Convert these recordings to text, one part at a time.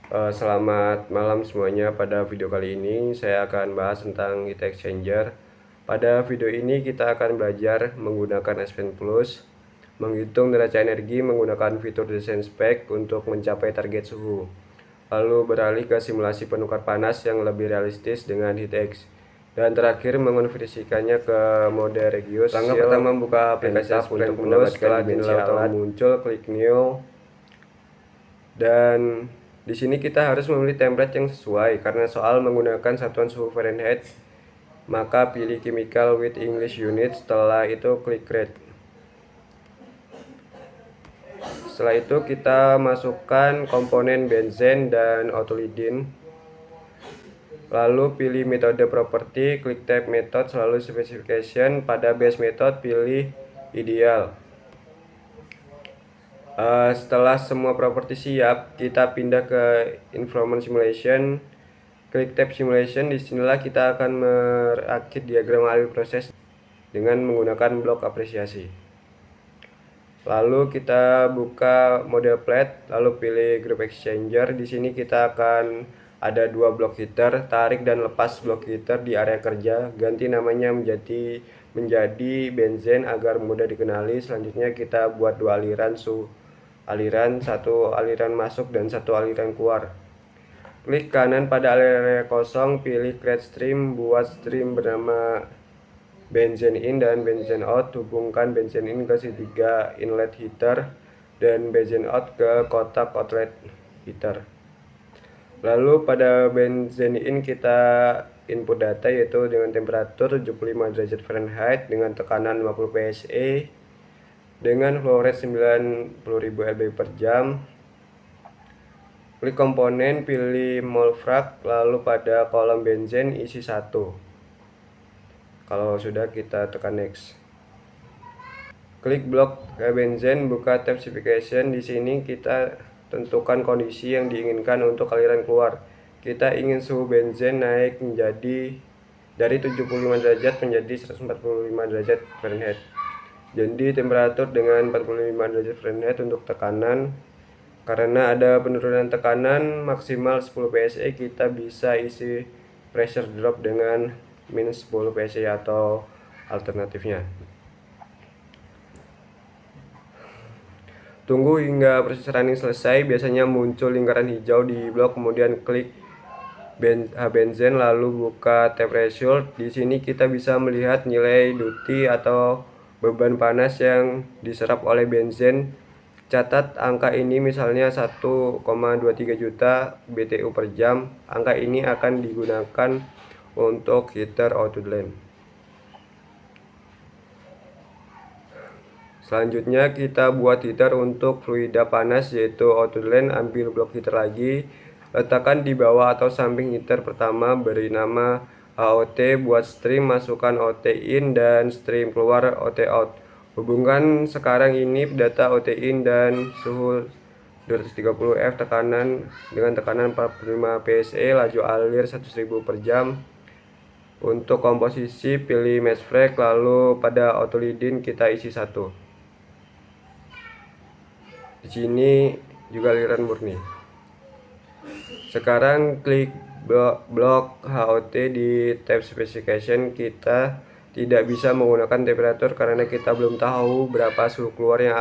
Selamat malam semuanya. Pada video kali ini saya akan bahas tentang heat exchanger. Pada video ini kita akan belajar menggunakan S Pen Plus, menghitung neraca energi menggunakan fitur desain spek untuk mencapai target suhu, lalu beralih ke simulasi penukar panas yang lebih realistis dengan HeatX, dan terakhir mengonversikannya ke mode Regius. Langkah pertama, membuka aplikasi S Pen untuk mendapatkan dimensi alat. Muncul, klik New, dan di sini kita harus memilih template yang sesuai karena soal menggunakan satuan suhu Fahrenheit. Maka pilih chemical with English unit, setelah itu klik create. Setelah itu kita masukkan komponen benzen dan autolidin. Lalu pilih metode property, klik tab method, selalu specification. Pada base method pilih ideal. Setelah semua properti siap, kita pindah ke environment simulation, klik tab simulation. Disinilah kita akan merakit diagram alur proses dengan menggunakan blok apresiasi. Lalu kita buka model plate, lalu pilih group exchanger. Di sini kita akan ada dua blok heater, tarik dan lepas blok heater di area kerja, ganti namanya menjadi benzen agar mudah dikenali. Selanjutnya kita buat dua aliran aliran, satu aliran masuk dan satu aliran keluar. Klik kanan pada area kosong, pilih create stream, buat stream bernama benzen in dan benzen out. Hubungkan benzen in ke segitiga inlet heater dan benzen out ke kotak outlet heater. Lalu pada benzen in kita input data yaitu dengan temperatur 75 derajat Fahrenheit dengan tekanan 50 psi dengan flow rate 90.000 lb per jam. Klik komponen, pilih mol frac, lalu pada kolom benzen isi 1. Kalau sudah kita tekan next. Klik blok benzen, buka tab specification. Di sini kita tentukan kondisi yang diinginkan untuk aliran keluar. Kita ingin suhu benzen naik menjadi dari 75 derajat menjadi 145 derajat Fahrenheit. Jadi temperatur dengan 45 derajat Fahrenheit untuk tekanan. Karena ada penurunan tekanan maksimal 10 psi, kita bisa isi pressure drop dengan minus 10 psi atau alternatifnya. Tunggu hingga proses running selesai. Biasanya muncul lingkaran hijau di blok, kemudian klik benzen, lalu buka tab threshold. Di sini kita bisa melihat nilai duty atau beban panas yang diserap oleh benzen. Catat angka ini, misalnya 1,23 juta BTU per jam. Angka ini akan digunakan untuk heater outlet. Selanjutnya kita buat heater untuk fluida panas yaitu outlet. Ambil blok heater lagi, letakkan di bawah atau samping heater pertama, beri nama HOT. Buat stream, masukkan OT in dan stream keluar OT out. Hubungkan sekarang ini data OT in dan suhu 230 F tekanan dengan tekanan 45 psi, laju alir 100.000 per jam. Untuk komposisi pilih mass frac, lalu pada autolidin kita isi 1. Di sini juga aliran murni. Sekarang klik blok HOT di tab specification. Kita tidak bisa menggunakan temperatur karena kita belum tahu berapa suhu keluar yang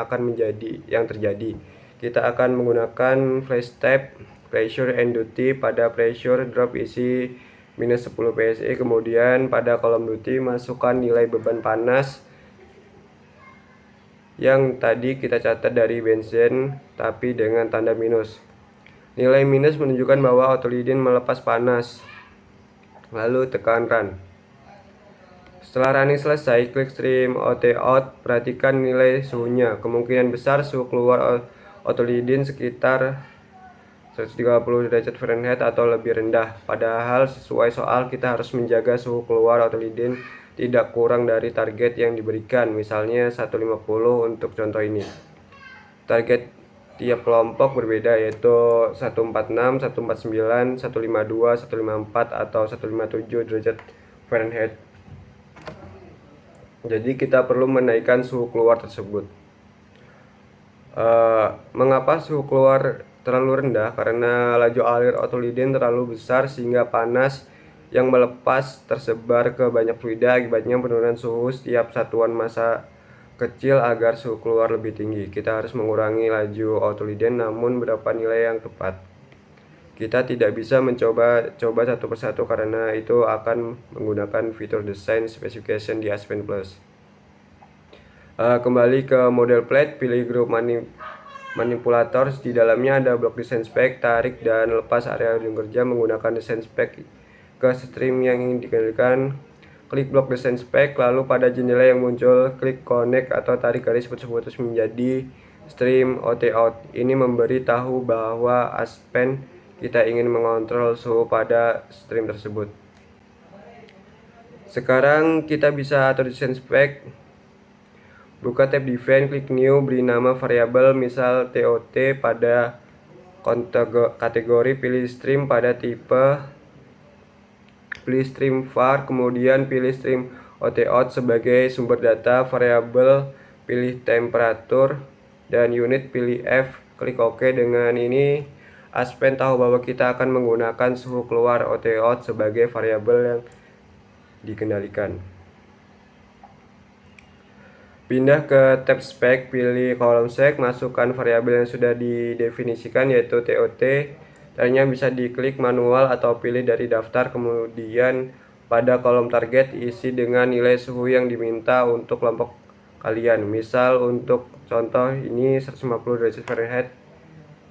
terjadi. Kita akan menggunakan flash tab pressure and duty. Pada pressure drop isi minus 10 psi, kemudian pada kolom duty masukkan nilai beban panas yang tadi kita catat dari benzen tapi dengan tanda minus. Nilai minus menunjukkan bahwa autolidin melepas panas. Lalu tekan run. Setelah running selesai, klik stream OT out. Perhatikan nilai suhunya. Kemungkinan besar suhu keluar autolidin sekitar 130 derajat Fahrenheit atau lebih rendah. Padahal sesuai soal kita harus menjaga suhu keluar autolidin tidak kurang dari target yang diberikan, misalnya 150 untuk contoh ini. Target tiap kelompok berbeda yaitu 146, 149, 152, 154 atau 157 derajat Fahrenheit. Jadi kita perlu menaikkan suhu keluar tersebut. Mengapa suhu keluar terlalu rendah karena laju alir otoliden terlalu besar sehingga panas yang melepas tersebar ke banyak fluida, akibatnya penurunan suhu setiap satuan massa kecil agar suhu keluar lebih tinggi. Kita harus mengurangi laju otoliden, namun berapa nilai yang tepat? Kita tidak bisa mencoba satu persatu karena itu akan menggunakan fitur design specification di Aspen Plus. Kembali ke model plate, pilih grup manipulator. Di dalamnya ada blok desain spek, tarik dan lepas area ujung kerja menggunakan desain spek ke stream yang ingin dikendalikan. Klik blok desain spek, lalu pada jendela yang muncul, klik connect atau tarik garis putus-putus menjadi stream OT-out. Ini memberi tahu bahwa Aspen kita ingin mengontrol suhu pada stream tersebut. Sekarang kita bisa atur desain spek. Buka tab define, klik new, beri nama variabel misal TOT pada kategori, pilih stream pada tipe, pilih stream var, kemudian pilih stream OT-out sebagai sumber data, variabel pilih temperatur, dan unit pilih F, klik OK. Dengan ini Aspen tahu bahwa kita akan menggunakan suhu keluar OT-out sebagai variabel yang dikendalikan. Pindah ke tab spek, pilih kolom sek, masukkan variabel yang sudah didefinisikan yaitu TOT. Caranya bisa diklik manual atau pilih dari daftar, kemudian pada kolom target isi dengan nilai suhu yang diminta untuk kelompok kalian. Misal untuk contoh ini 150 derajat Fahrenheit.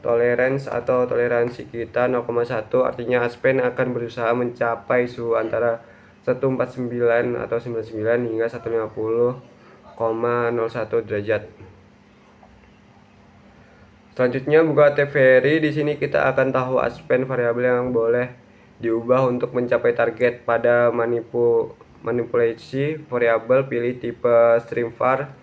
Tolerance atau toleransi kita 0,1, artinya Aspen akan berusaha mencapai suhu antara 149 atau 99 hingga 150,01 derajat. Selanjutnya buka tab vary. Di sini kita akan tahu Aspen variabel yang boleh diubah untuk mencapai target. Pada manipulasi variabel pilih tipe stream var.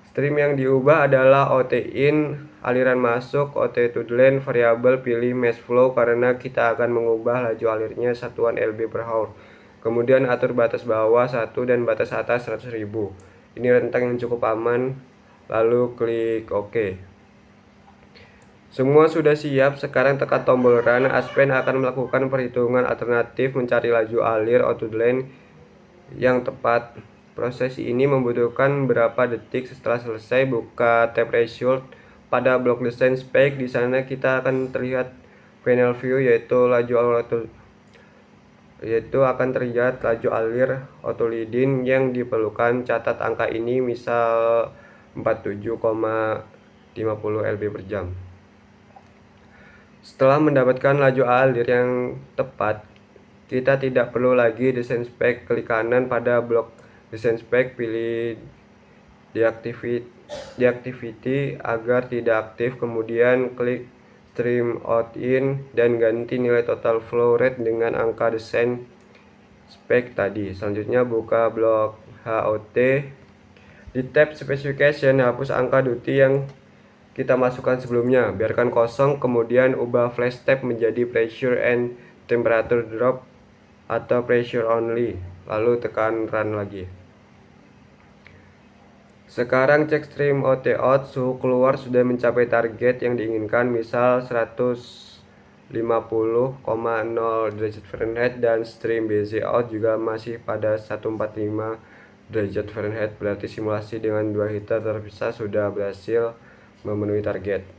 Stream yang diubah adalah OT-in, aliran masuk, OT-to-drain. Variabel pilih mass flow karena kita akan mengubah laju alirnya satuan LB per hour. Kemudian atur batas bawah 1 dan batas atas 100.000. Ini rentang yang cukup aman, lalu klik OK. Semua sudah siap, sekarang tekan tombol run. Aspen akan melakukan perhitungan alternatif mencari laju alir auto-drain yang tepat. Proses ini membutuhkan beberapa detik. Setelah selesai, buka tab result pada blok desain spek. Di sana kita akan terlihat panel view yaitu akan terlihat laju alir otolidin yang diperlukan. Catat angka ini, misal 47,50 lb per jam. Setelah mendapatkan laju alir yang tepat, kita tidak perlu lagi desain spek. Klik kanan pada blok desain spek, pilih deactivity agar tidak aktif, kemudian klik stream out in dan ganti nilai total flow rate dengan angka desain spek tadi. Selanjutnya buka blok HOT. Di tab specification, hapus angka duty yang kita masukkan sebelumnya, biarkan kosong, kemudian ubah flash tab menjadi pressure and temperature drop atau pressure only, lalu tekan run lagi. Sekarang cek stream OT-out, suhu keluar sudah mencapai target yang diinginkan, misal 150,0 derajat Fahrenheit, dan stream BZ-out juga masih pada 145 derajat Fahrenheit. Berarti simulasi dengan dua heater terpisah sudah berhasil memenuhi target.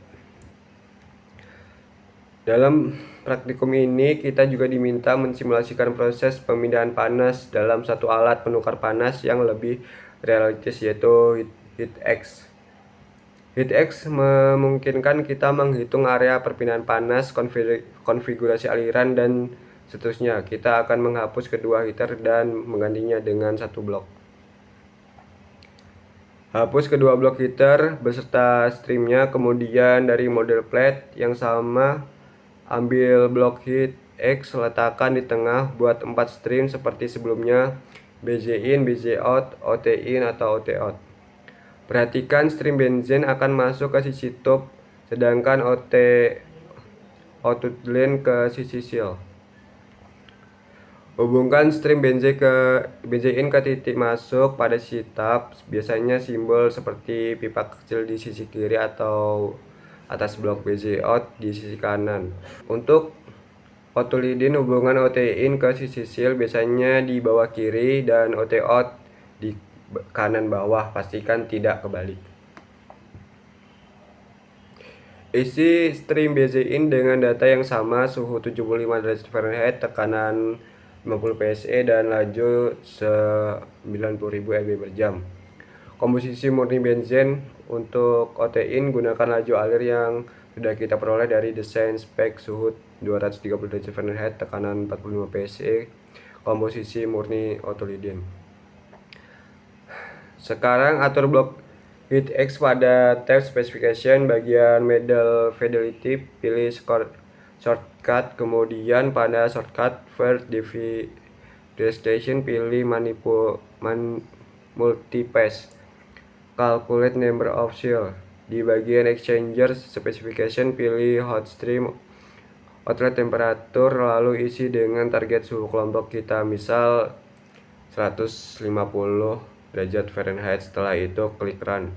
Dalam praktikum ini kita juga diminta mensimulasikan proses pemindahan panas dalam satu alat penukar panas yang lebih realistis, yaitu HeatX. HeatX memungkinkan kita menghitung area perpindahan panas, konfigurasi aliran, dan seterusnya. Kita akan menghapus kedua heater dan menggantinya dengan satu blok. Hapus kedua blok heater beserta streamnya, kemudian dari model plate yang sama ambil blok HeatX, letakkan di tengah, buat 4 stream seperti sebelumnya, BZ in, BZ out, OT in atau OT out. Perhatikan stream benzin akan masuk ke sisi top, sedangkan outlet ke sisi seal. Hubungkan stream BZ in ke titik masuk pada sisi tab, biasanya simbol seperti pipa kecil di sisi kiri atau atas blok BZ out di sisi kanan. Untuk OT lead in, hubungan OT in ke sisi seal biasanya di bawah kiri dan OT out di kanan bawah, pastikan tidak kebalik. Isi stream BZ in dengan data yang sama, suhu 75 derajat Fahrenheit, tekanan 50 PSI dan laju 90.000 lb per jam. Komposisi murni benzen. Untuk OT in, gunakan laju alir yang sudah kita peroleh dari desain spek, suhu 230 derajat Fahrenheit, tekanan 45 PSI, komposisi murni auto lead in. Sekarang atur blok heatx pada tab specification, bagian middle fidelity, pilih shortcut, kemudian pada shortcut first destination pilih multipass. Calculate number of seal. Di bagian exchanger specification, pilih hot stream outlet temperatur, lalu isi dengan target suhu kelompok kita, misal 150 derajat Fahrenheit. Setelah itu klik run.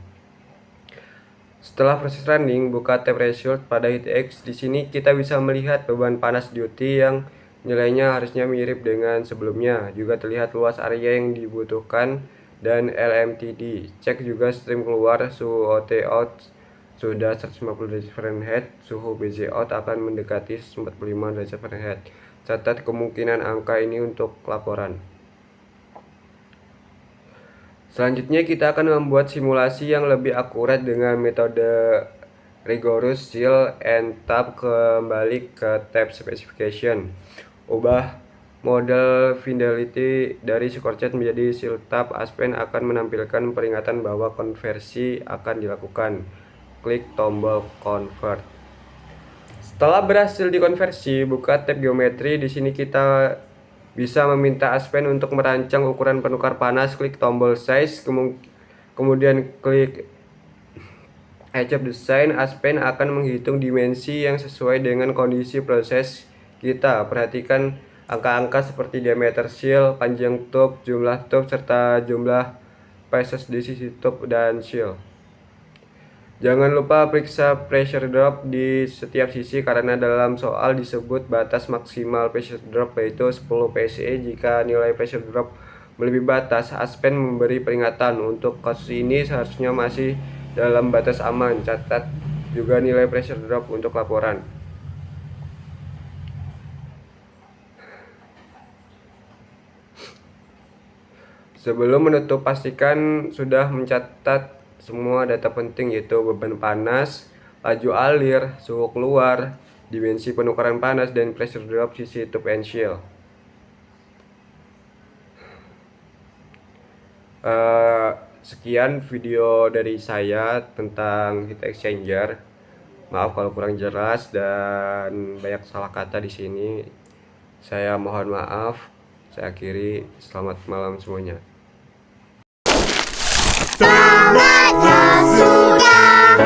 Setelah proses running, buka tab result pada heatx. Di sini kita bisa melihat beban panas duty yang nilainya harusnya mirip dengan sebelumnya. Juga terlihat luas area yang dibutuhkan dan LMTD. Cek juga stream keluar, suhu OT out sudah 150 derajat Fahrenheit, suhu BZ out akan mendekati 45 derajat Fahrenheit. Catat kemungkinan angka ini untuk laporan. Selanjutnya kita akan membuat simulasi yang lebih akurat dengan metode rigorous seal and tab. Kembali ke tab specification, ubah model fidelity dari scorched menjadi seal tab. Aspen akan menampilkan peringatan bahwa konversi akan dilakukan. Klik tombol convert. Setelah berhasil dikonversi, buka tab geometri. Di sini kita bisa meminta Aspen untuk merancang ukuran penukar panas. Klik tombol size, kemudian klik achieve design. Aspen akan menghitung dimensi yang sesuai dengan kondisi proses kita. Perhatikan angka-angka seperti diameter seal, panjang tube, jumlah tube, serta jumlah pieces di sisi tube dan seal. Jangan lupa periksa pressure drop di setiap sisi, karena dalam soal disebut batas maksimal pressure drop yaitu 10 PSI. Jika nilai pressure drop melebihi batas, Aspen memberi peringatan. Untuk kasus ini seharusnya masih dalam batas aman. Catat juga nilai pressure drop untuk laporan. Sebelum menutup, pastikan sudah mencatat semua data penting, yaitu beban panas, laju alir, suhu keluar, dimensi penukaran panas, dan pressure drop sisi tube and seal. Sekian video dari saya tentang heat exchanger. Maaf kalau kurang jelas dan banyak salah kata di sini. Saya mohon maaf. Saya akhiri. Selamat malam semuanya. Selamatnya sudah